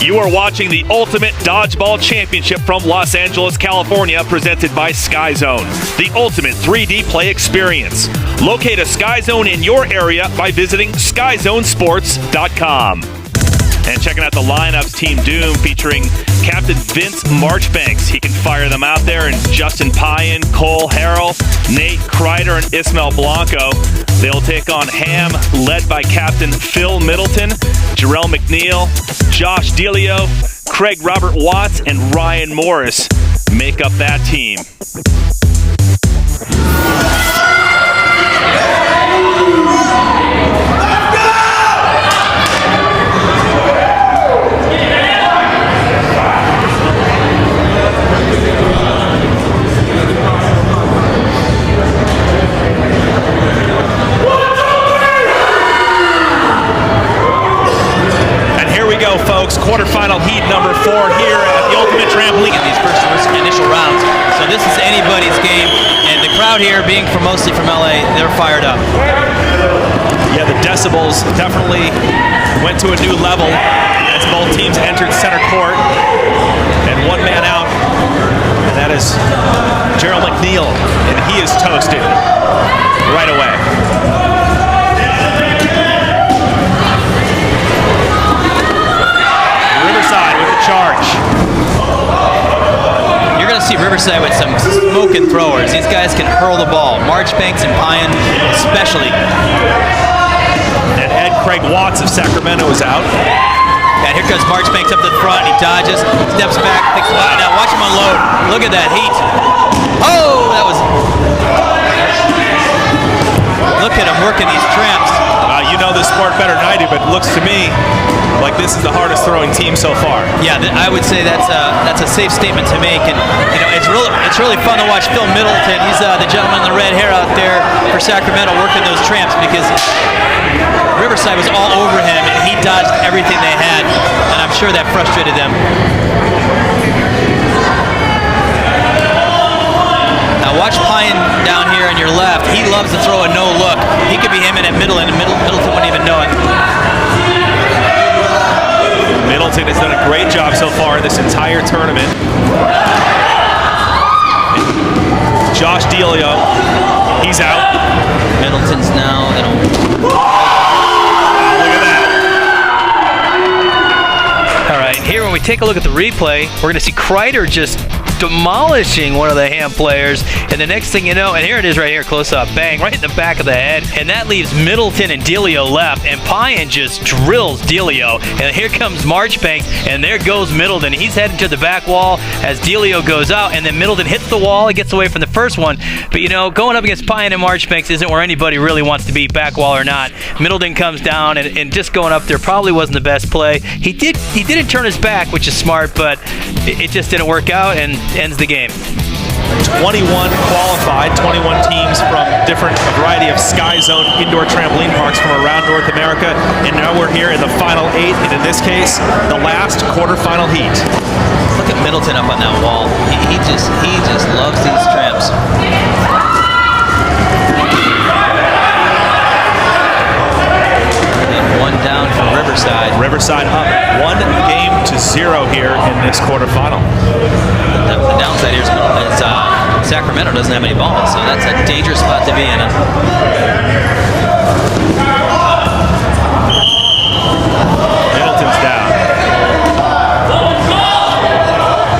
You are watching the Ultimate Dodgeball Championship from Los Angeles, California, presented by Sky Zone, the ultimate 3D play experience. Locate a Sky Zone in your area by visiting skyzonesports.com. And checking out the lineups, Team Doom featuring Captain Vince Marchbanks. He can fire them out there, and Justin Payan, Cole Harrell, Nate Kreider, and Ismael Blanco. They'll take on Ham, led by Captain Phil Middleton, Jarrell McNeil, Josh Delio, Craig Robert Watts, and Ryan Morris make up that team. Folks, quarterfinal heat number 4 here at the Ultimate Trampoline in these first initial rounds. So this is anybody's game, and the crowd here, being mostly from LA, they're fired up. Yeah, the decibels definitely went to a new level as both teams entered center court, and one man out, and that is Jarrell McNeil, and he is toasted right away. Riverside with the charge. You're going to see Riverside with some smoking throwers. These guys can hurl the ball. Marchbanks and Payan especially. And Ed Craig Watts of Sacramento is out. And here comes Marchbanks up to the front. He dodges, steps back, thinks about it. Now watch him unload. Look at that heat. Oh, that was... Look at him working these tramps. You know this sport better than I do, but it looks to me like this is the hardest throwing team so far. Yeah, I would say that's a safe statement to make, and you know it's really fun to watch Phil Middleton. He's the gentleman in the red hair out there for Sacramento working those tramps, because Riverside was all over him and he dodged everything they had, and I'm sure that frustrated them. Now watch Payan down here on your left. He loves to throw a no look. He could be aiming at Middleton, and Middleton wouldn't even know it. Middleton has done a great job so far in this entire tournament. Josh Delio, he's out. Middleton's now. Look at that. All right, here when we take a look at the replay, we're going to see Kreider just demolishing one of the Ham players, and the next thing you know, and here it is right here, close up, bang, right in the back of the head, and that leaves Middleton and Delio left, and Payan just drills Delio, and here comes Marchbanks, and there goes Middleton. He's heading to the back wall as Delio goes out, and then Middleton hits the wall. He gets away from the first one, but you know, going up against Payan and Marchbanks isn't where anybody really wants to be, back wall or not. Middleton comes down, and just going up there probably wasn't the best play. He didn't turn his back, which is smart, but it just didn't work out, and ends the game. 21 qualified, 21 teams from a variety of Sky Zone indoor trampoline parks from around North America, and now we're here in the final 8, and in this case, the last quarterfinal heat. Look at Middleton up on that wall. He just loves these tramps. And one down for Riverside. Riverside up 1-0 here in this quarterfinal. The downside here is Sacramento doesn't have any balls, so that's a dangerous spot to be in. Middleton's down.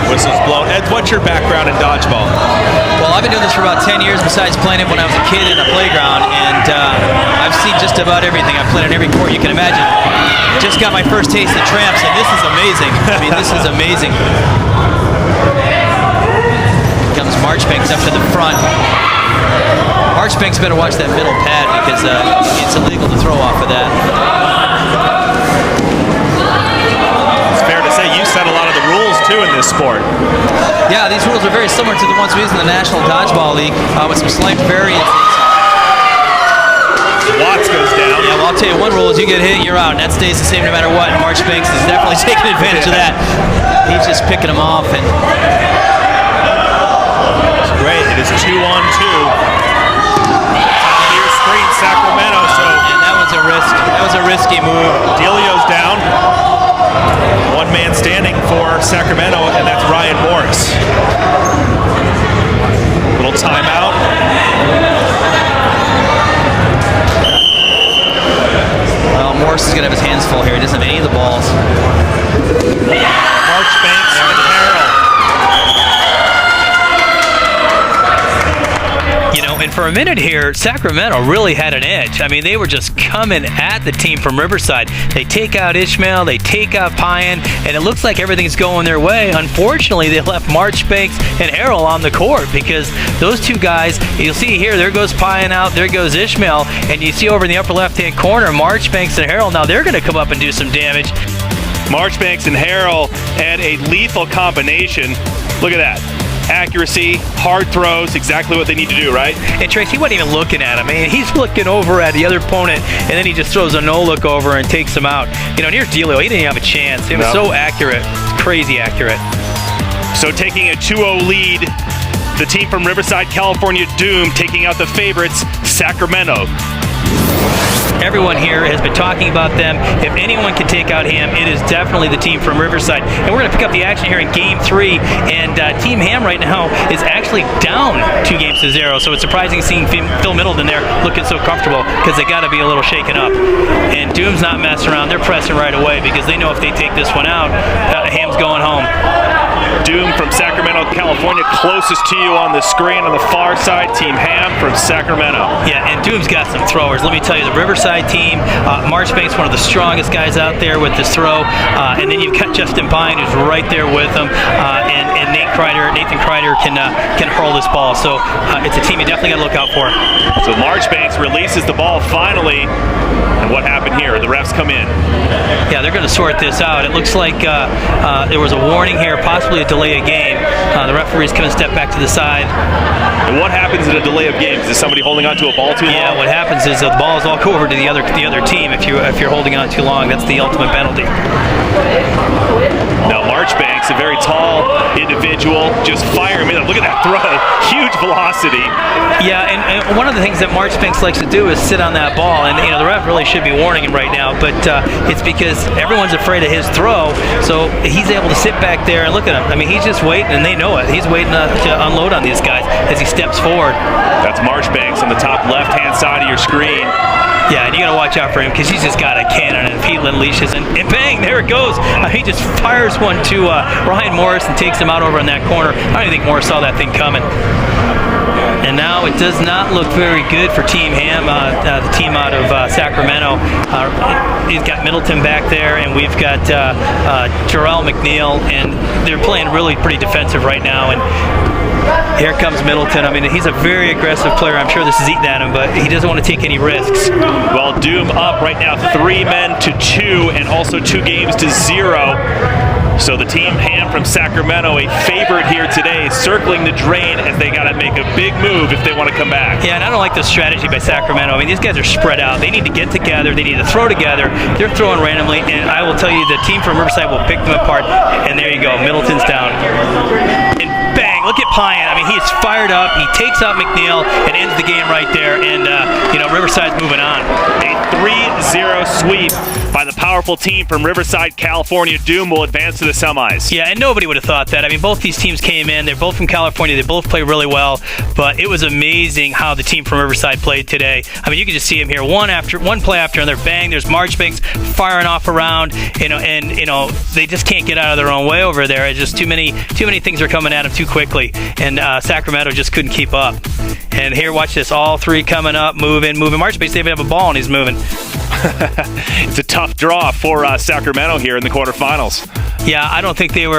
Whistle's blown. Ed, what's your background in dodgeball? Well, I've been doing this for about 10 years, besides playing it when I was a kid in a playground, and I've seen just about everything. I've played on every court you can imagine. Just got my first taste of tramps, and this is amazing. I mean, this is amazing. Comes Marchbanks up to the front. Marchbanks better watch that middle pad, because it's illegal to throw off of that. It's fair to say you set a lot of the rules too in this sport. Yeah, these rules are very similar to the ones we use in the National Dodgeball League, with some slight variances. Watts goes down. Yeah, well, I'll tell you, one rule is you get hit, you're out, and that stays the same no matter what, and Marchbanks is definitely taking advantage of that. He's just picking them off, and it's great. It is 2-on-2. Here's screen Sacramento, and that was a risky move. Delio's down. One man any of the balls. Marchbanks and Harrell. You know, and for a minute here, Sacramento really had an edge. I mean, they were just coming at the team from Riverside. They take out Ishmael, they take out Pyan, and it looks like everything's going their way. Unfortunately, they left Marchbanks and Harrell on the court because those two guys, you'll see here, there goes Pyan out, there goes Ishmael, and you see over in the upper left-hand corner, Marchbanks and Harrell. Now they're going to come up and do some damage. Marchbanks and Harrell had a lethal combination. Look at that. Accuracy, hard throws, exactly what they need to do, right? And Trace, he wasn't even looking at him. I mean, he's looking over at the other opponent, and then he just throws a no-look over and takes him out. You know, and here's Delio. He didn't even have a chance. It was so accurate. Crazy accurate. So taking a 2-0 lead, the team from Riverside, California, Doom, taking out the favorites, Sacramento. Everyone here has been talking about them. If anyone can take out Ham, it is definitely the team from Riverside. And we're going to pick up the action here in Game 3. And Team Ham right now is actually down 2-0. So it's surprising seeing Phil Middleton there looking so comfortable because they got to be a little shaken up. And Doom's not messing around. They're pressing right away because they know if they take this one out, Ham's going home. Doom from Sacramento, California, closest to you on the screen on the far side. Team Ham from Sacramento. Yeah, and Doom's got some throwers. Let me tell you, the Riverside team, Marchbanks, one of the strongest guys out there with this throw. And then you've got Justin Pine, who's right there with him. And Nathan Kreider can hurl this ball. So it's a team you definitely got to look out for. So Marchbanks releases the ball finally. And what happened here? The refs come in. Yeah, they're going to sort this out. It looks like there was a warning here, possibly a delay of game. The referee's going to step back to the side. And what happens in a delay of games? Is somebody holding on to a ball too long? Yeah, what happens is the balls all go over to the other team if you're holding on too long. That's the ultimate penalty. Now Marchbanks, a very tall individual, just firing him. Look at that throw. Huge velocity. Yeah, and one of the things that Marchbanks likes to do is sit on that ball. And, you know, the ref really should be warning him right now. But it's because everyone's afraid of his throw. So he's able to sit back there and look at him. I mean, he's just waiting, and they know it. He's waiting to unload on these guys as he steps forward. That's Marchbanks on the top left-hand side of your screen. Yeah, and you got to watch out for him because he's just got a cannon, and if he unleashes, and bang, there it goes. He just fires one to Ryan Morris and takes him out over in that corner. I don't even think Morris saw that thing coming. And now it does not look very good for Team Ham, the team out of Sacramento. He's got Middleton back there, and we've got Jarrell McNeil, and they're playing really pretty defensive right now. And here comes Middleton. I mean, he's a very aggressive player. I'm sure this is eating at him, but he doesn't want to take any risks. Well, Doom up right now 3-2, and also 2-0. So the Team Ham from Sacramento, a favorite here today, circling the drain as they got to make a big move if they want to come back. Yeah, and I don't like this strategy by Sacramento. I mean, these guys are spread out. They need to get together. They need to throw together. They're throwing randomly, and I will tell you, the team from Riverside will pick them apart. And there you go. Middleton's down. And bang, look at Pyan. I mean, he is fired up. He takes out McNeil and ends the game right there. And, Riverside's moving on. A 3-0 sweep by the powerful team from Riverside, California. Doom will advance to the semis. Yeah, and nobody would have thought that. I mean, both these teams came in. They're both from California. They both play really well. But it was amazing how the team from Riverside played today. I mean, you can just see them here, one play after another. Bang, there's Marchbanks firing off around. They just can't get out of their own way over there. It's just too many things are coming at them too quickly. And Sacramento just couldn't keep up. And here, watch this. All three coming up, moving. Marchbanks, they even have a ball, and he's moving. It's a tough draw for Sacramento here in the quarterfinals. Yeah, I don't think they were